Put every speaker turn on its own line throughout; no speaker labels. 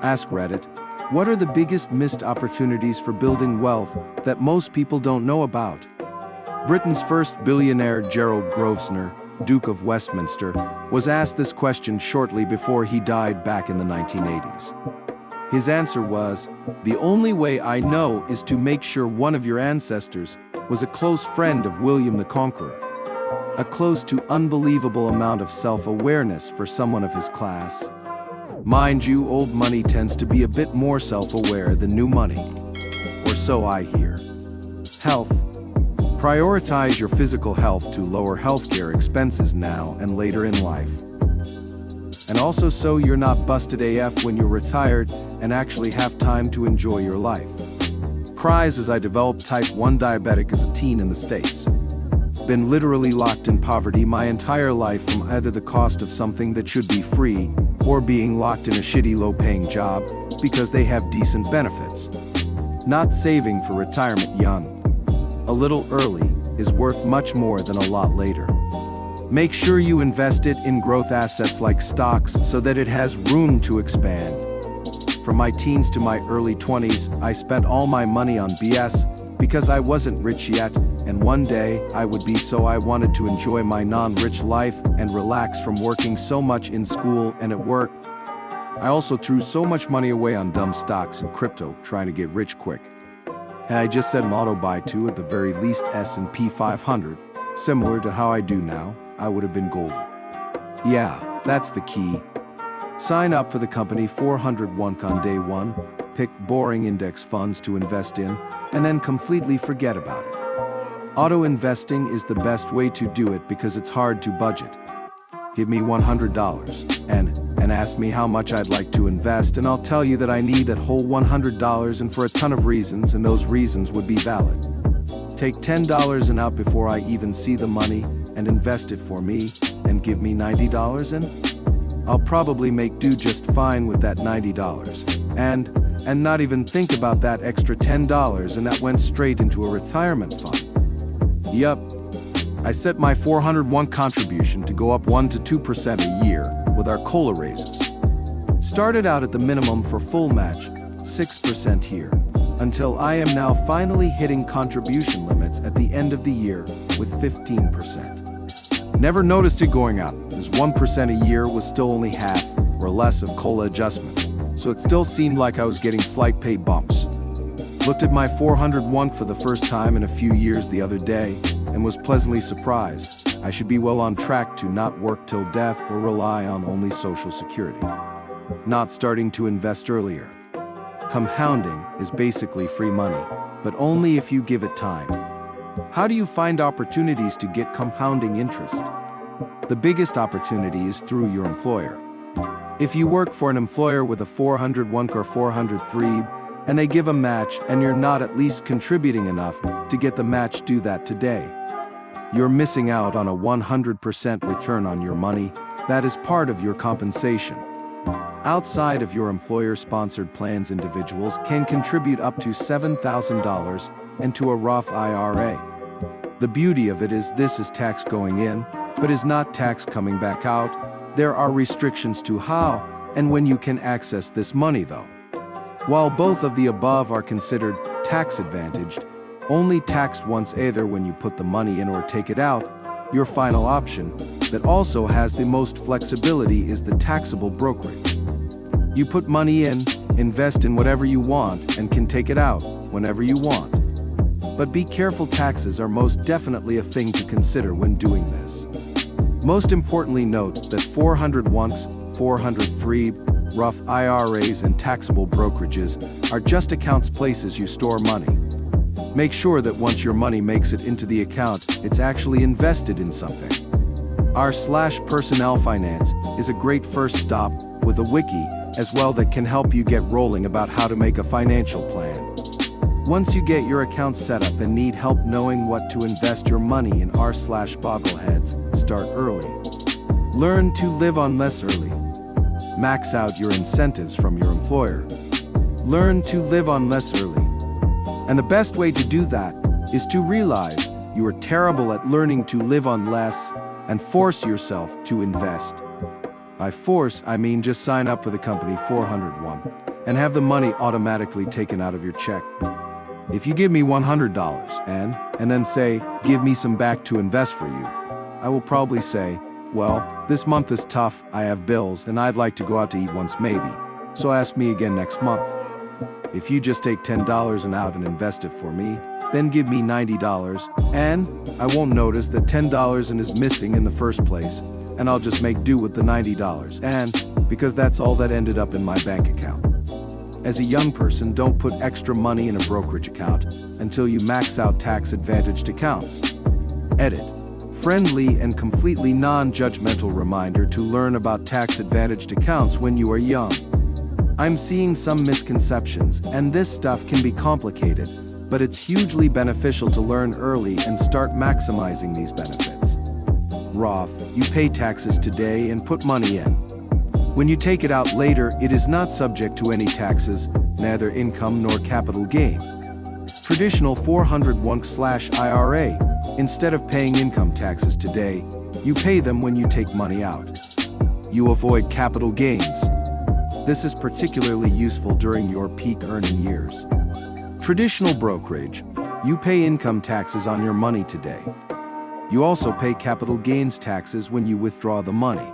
Ask Reddit. What are the biggest missed opportunities for building wealth that most people don't know about? Britain's first billionaire Gerald Grosvenor, Duke of Westminster, was asked this question shortly before he died back in the 1980s. His answer was, "The only way I know is to make sure one of your ancestors was a close friend of William the Conqueror." A close to unbelievable amount of self-awareness for someone of his class. Mind you, old money tends to be a bit more self-aware than new money. Or so I hear. Health. Prioritize your physical health to lower healthcare expenses now and later in life. And also so you're not busted AF when you're retired and actually have time to enjoy your life. Cries as I developed type 1 diabetic as a teen in the States. Been literally locked in poverty my entire life from either the cost of something that should be free or being locked in a shitty low-paying job because they have decent benefits. Not saving for retirement young. A little early is worth much more than a lot later. Make sure you invest it in growth assets like stocks so that it has room to expand. From my teens to my early 20s, I spent all my money on BS because I wasn't rich yet, and one day I would be, so I wanted to enjoy my non-rich life and relax from working so much in school and at work. I also threw so much money away on dumb stocks and crypto trying to get rich quick. Had I just said auto buy to at the very least S&P 500, similar to how I do now, I would have been golden. Yeah, that's the key. Sign up for the company 401 on day one, pick boring index funds to invest in, and then completely forget about it. Auto investing is the best way to do it because it's hard to budget. Give me $100 and ask me how much I'd like to invest, and I'll tell you that I need that whole $100 and for a ton of reasons, and those reasons would be valid. Take $10 and out before I even see the money and invest it for me and give me $90 and I'll probably make do just fine with that $90 and not even think about that extra $10 and that went straight into a retirement fund. Yup. I set my 401 contribution to go up 1 to 2% a year with our COLA raises. Started out at the minimum for full match, 6% here, until I am now finally hitting contribution limits at the end of the year with 15%. Never noticed it going up, as 1% a year was still only half or less of COLA adjustment, so it still seemed like I was getting slight pay bumps. Looked at my 401 for the first time in a few years the other day, and was pleasantly surprised. I should be well on track to not work till death or rely on only Social Security. Not starting to invest earlier. Compounding is basically free money, but only if you give it time. How do you find opportunities to get compounding interest? The biggest opportunity is through your employer. If you work for an employer with a 401 or 403, and they give a match and you're not at least contributing enough to get the match, do that today. You're missing out on a 100% return on your money that is part of your compensation. Outside of your employer-sponsored plans, individuals can contribute up to $7,000 into a Roth IRA. The beauty of it is this is tax going in, but is not tax coming back out. There are restrictions to how and when you can access this money though. While both of the above are considered tax-advantaged, only taxed once either when you put the money in or take it out, your final option, that also has the most flexibility, is the taxable brokerage. You put money in, invest in whatever you want, and can take it out whenever you want. But be careful, taxes are most definitely a thing to consider when doing this. Most importantly, note that 401s, 403, Roth IRAs and taxable brokerages are just accounts, places you store money. Make sure that once your money makes it into the account, it's actually invested in something. R/Personnel Finance is a great first stop with a wiki as well that can help you get rolling about how to make a financial plan. Once you get your account set up and need help knowing what to invest your money in r/boggleheads, start early. Learn to live on less early. Max out your incentives from your employer. Learn to live on less early. And the best way to do that is to realize you are terrible at learning to live on less and force yourself to invest. By force, I mean just sign up for the company 401. and have the money automatically taken out of your check. If you give me $100 and then say, give me some back to invest for you, I will probably say, well, this month is tough, I have bills, and I'd like to go out to eat once maybe, so ask me again next month. If you just take $10 and out and invest it for me, then give me $90, and I won't notice that $10 is missing in the first place, and I'll just make do with the $90, and because that's all that ended up in my bank account. As a young person, don't put extra money in a brokerage account until you max out tax-advantaged accounts. Edit. Friendly and completely non-judgmental reminder to learn about tax-advantaged accounts when you are young. I'm seeing some misconceptions, and this stuff can be complicated, but it's hugely beneficial to learn early and start maximizing these benefits. Roth, you pay taxes today and put money in. When you take it out later, it is not subject to any taxes, neither income nor capital gain. Traditional 401(k)/IRA, instead of paying income taxes today, you pay them when you take money out. You avoid capital gains. This is particularly useful during your peak earning years. Traditional brokerage, you pay income taxes on your money today. You also pay capital gains taxes when you withdraw the money.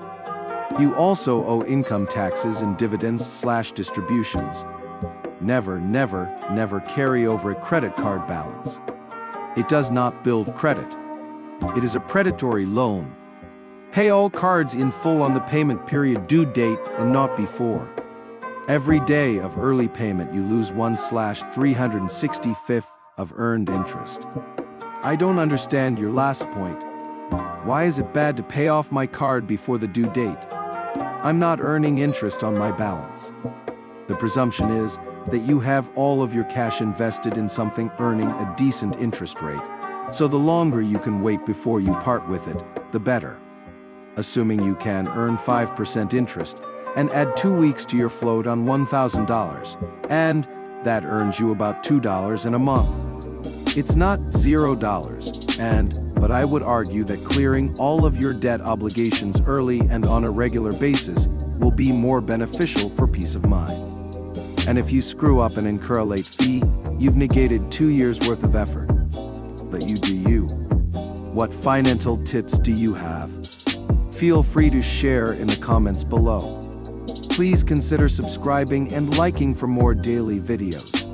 You also owe income taxes and dividends/distributions. Never, never, never carry over a credit card balance. It does not build credit. It is a predatory loan. Pay all cards in full on the payment period due date and not before. Every day of early payment you lose 1/365th of earned interest. I don't understand your last point. Why is it bad to pay off my card before the due date? I'm not earning interest on my balance. The presumption is that you have all of your cash invested in something earning a decent interest rate, so the longer you can wait before you part with it, the better. Assuming you can earn 5% interest and add 2 weeks to your float on $1,000, and that earns you about $2 in a month. It's not $0, but I would argue that clearing all of your debt obligations early and on a regular basis will be more beneficial for peace of mind. And if you screw up and incur a late fee, you've negated 2 years' worth of effort. But you do you. What financial tips do you have? Feel free to share in the comments below. Please consider subscribing and liking for more daily videos.